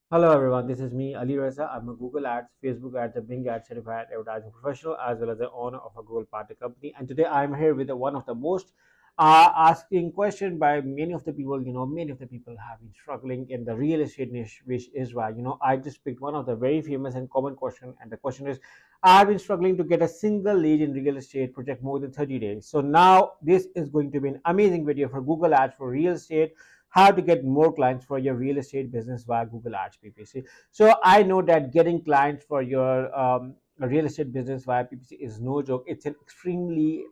Hello everyone, this is me Ali Reza. I'm a Google Ads, Facebook Ads, and Bing Ads certified advertising professional as well as the owner of a Google partner company. And today I'm here with one of the most asking question by many of the people. Many of the people have been struggling in the real estate niche, which is why I just picked one of the very famous and common question, and the question is, I've been struggling to get a single lead in real estate project more than 30 days. So now this is going to be an amazing video for Google Ads for real estate, how to get more clients for your real estate business via Google Ads PPC. So I know that getting clients for your real estate business via PPC is no joke. It's an extremely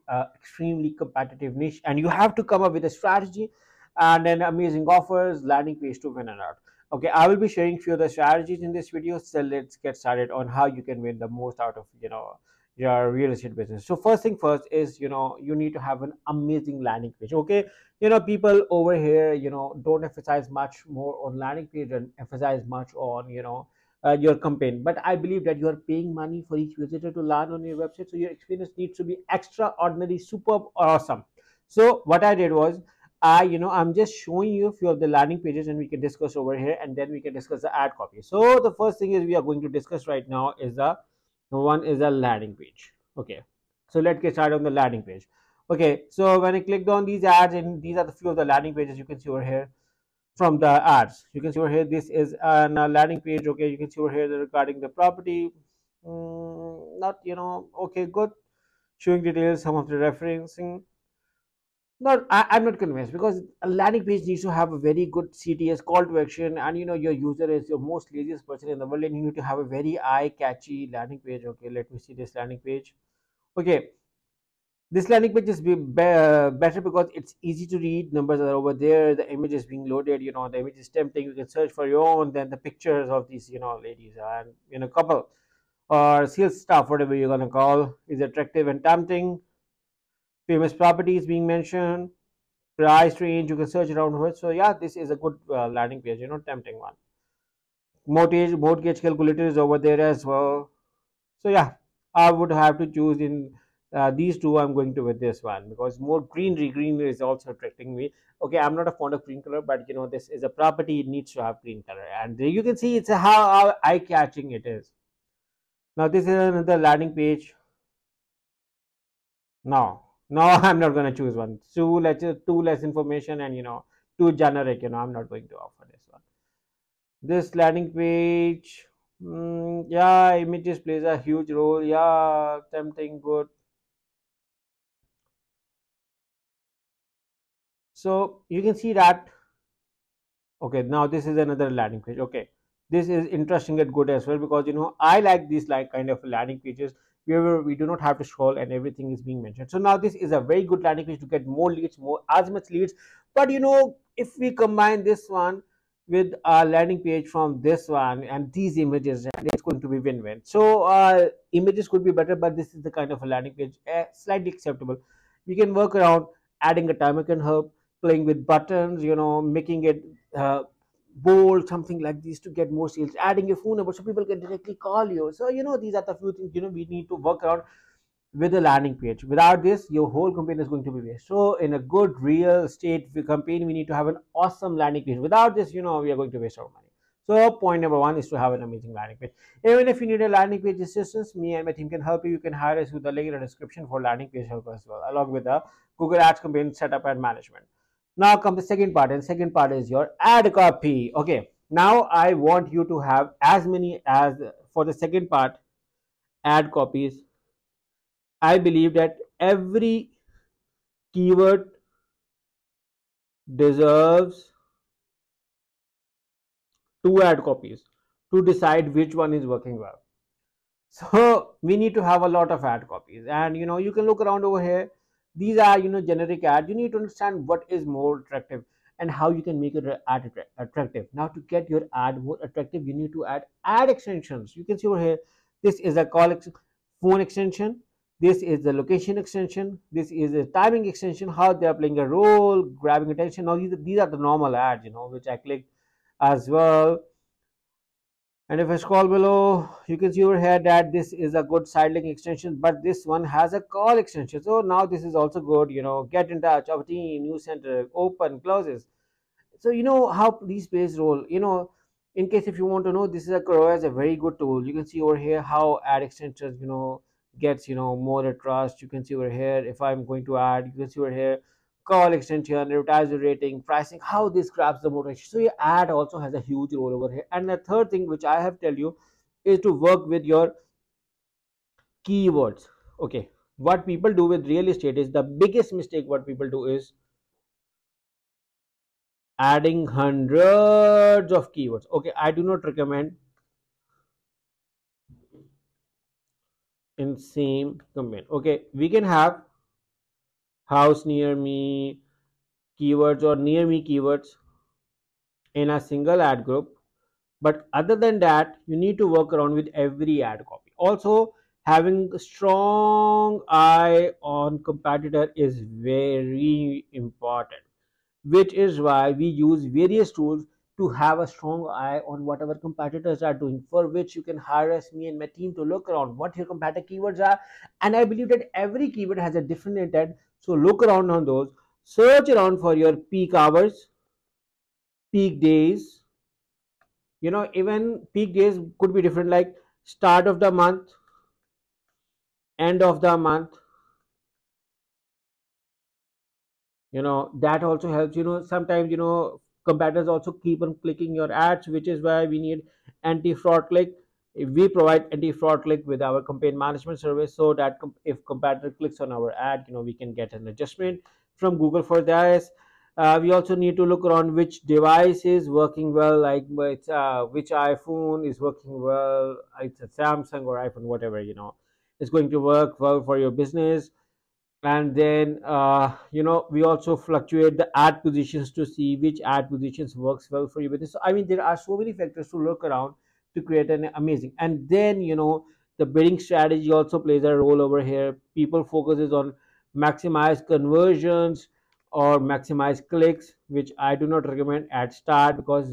competitive niche, and you have to come up with a strategy and then amazing offers, landing page to win and out. Okay, I will be sharing few of the strategies in this video. So let's get started on how you can win the most out of your real estate business. So first thing first is you need to have an amazing landing page. Okay, people over here don't emphasize much more on landing page and emphasize much on your campaign, but I believe that you are paying money for each visitor to land on your website, so your experience needs to be extraordinary, superb, awesome. So what I did was, I'm just showing you a few of the landing pages and we can discuss over here, and then we can discuss the ad copy. So the first thing is we are going to discuss right now is the one is a landing page. Okay, so let's get started on the landing page. Okay, so when I clicked on these ads, and these are the few of the landing pages you can see over here from the ads. You can see over here, this is a landing page. Okay, you can see over here regarding the property. Not, okay, good. Showing details, some of the referencing. Not, I'm not convinced, because a landing page needs to have a very good CTS, call to action, and your user is your most laziest person in the world, and you need to have a very eye-catchy landing page. Okay, let me see this landing page. Okay, this landing page is better because it's easy to read. Numbers are over there. The image is being loaded. The image is tempting. You can search for your own. Then the pictures of these, ladies and couple or sales staff, whatever you're gonna call, is attractive and tempting. Famous properties being mentioned. Price range. You can search around it. So yeah, this is a good landing page. Tempting one. Mortgage calculator is over there as well. So yeah, I would have to choose in these two. I'm going to with this one because more greenery. Greenery is also attracting me. Okay, I'm not a fond of green color, but this is a property. It needs to have green color, and you can see it's how eye catching it is. Now this is another landing page. No, no, I'm not going to choose one. Too less information, and too generic. I'm not going to offer this one. This landing page, yeah, images plays a huge role. Yeah, tempting, good. So you can see that. Okay, now this is another landing page. Okay, this is interesting and good as well, because I like these like kind of landing pages where we do not have to scroll and everything is being mentioned. So now this is a very good landing page to get more leads, more as much leads. But if we combine this one with a landing page from this one and these images, it's going to be win-win. So images could be better, but this is the kind of a landing page slightly acceptable. We can work around adding a timer can help, playing with buttons, making it bold, something like this to get more sales, adding your phone number so people can directly call you. So these are the few things we need to work around with the landing page. Without this, your whole campaign is going to be waste. So in a good real estate campaign, we need to have an awesome landing page. Without this, we are going to waste our money. So point number one is to have an amazing landing page. Even if you need a landing page assistance, me and my team can help you. You can hire us with the link in the description for landing page help as well, along with the Google Ads campaign setup and management. Now comes the second part, and second part is your ad copy. Okay, now I want you to have as many as for the second part ad copies. I believe that every keyword deserves two ad copies to decide which one is working well. So we need to have a lot of ad copies, and you can look around over here. These are generic ads. You need to understand what is more attractive and how you can make it attractive. Now to get your ad more attractive, you need to add ad extensions. You can see over here, this is a phone extension, this is the location extension, this is a timing extension, how they are playing a role, grabbing attention. Now these are the normal ads which I click as well. And if I scroll below, you can see over here that this is a good side link extension, but this one has a call extension. So now this is also good, get in touch, our team, news center, open, closes. So how these plays role, In case if you want to know, this is a Chrome is a very good tool. You can see over here how ad extensions, gets, more trust. You can see over here, if I'm going to add, you can see over here, call extension, advertiser rating, pricing, how this grabs the motivation. So your ad also has a huge role over here. And the third thing which I have tell you is to work with your keywords. Okay, what people do with real estate is the biggest mistake. What people do is adding hundreds of keywords. Okay, I do not recommend in same campaign. Okay, we can have house near me keywords or near me keywords in a single ad group, but other than that you need to work around with every ad copy. Also, having a strong eye on competitor is very important, which is why we use various tools to have a strong eye on what our competitors are doing, for which you can hire us, me and my team, to look around what your competitor keywords are. And I believe that every keyword has a different intent, so look around on those, search around for your peak hours, peak days. Even peak days could be different, like start of the month, end of the month. That also helps. Sometimes competitors also keep on clicking your ads, which is why we need anti-fraud click. If we provide anti-fraud click with our campaign management service, so that if competitor clicks on our ad, we can get an adjustment from Google for this. We also need to look around which device is working well, like which iPhone is working well. It's a Samsung or iPhone, whatever, is going to work well for your business. And then we also fluctuate the ad positions to see which ad positions works well for you with this. So, I mean, there are so many factors to look around to create an amazing. And then the bidding strategy also plays a role over here. People focuses on maximize conversions or maximize clicks, which I do not recommend at start, because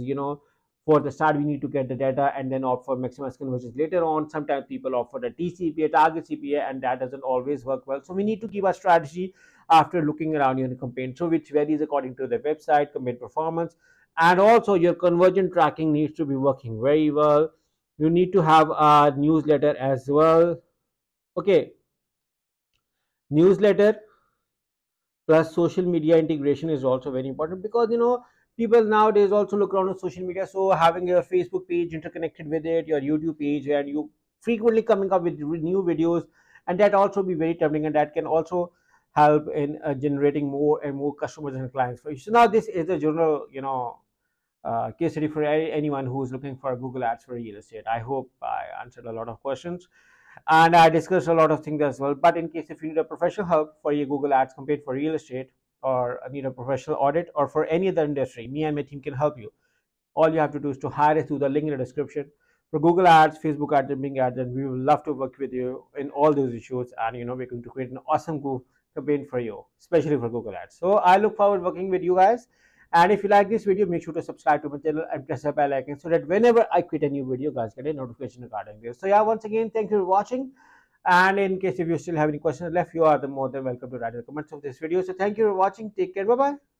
for the start we need to get the data and then opt for maximize conversions later on. Sometimes people opt for the TCPA, target CPA, and that doesn't always work well. So we need to keep a strategy after looking around your campaign, so which varies according to the website, campaign performance. And also your conversion tracking needs to be working very well. You need to have a newsletter as well. Okay, newsletter plus social media integration is also very important, because people nowadays also look around on social media. So having your Facebook page interconnected with it, your YouTube page, and you frequently coming up with new videos, and that also be very tempting, and that can also help in generating more and more customers and clients for you. So now this is a general case study for anyone who is looking for Google ads for real estate. I hope I answered a lot of questions and I discussed a lot of things as well. But in case if you need a professional help for your Google ads campaign for real estate, or need a professional audit, or for any other industry, me and my team can help you. All you have to do is to hire us through the link in the description for Google ads, Facebook ads, and Bing ads, and we will love to work with you in all those issues. And we're going to create an awesome campaign for you, especially for Google ads. So I look forward working with you guys. And if you like this video, make sure to subscribe to my channel and press the bell icon, so that whenever I create a new video, guys get a notification regarding this. So yeah, once again, thank you for watching. And in case if you still have any questions left, you are the more than welcome to write in the comments of this video. So thank you for watching. Take care. Bye bye.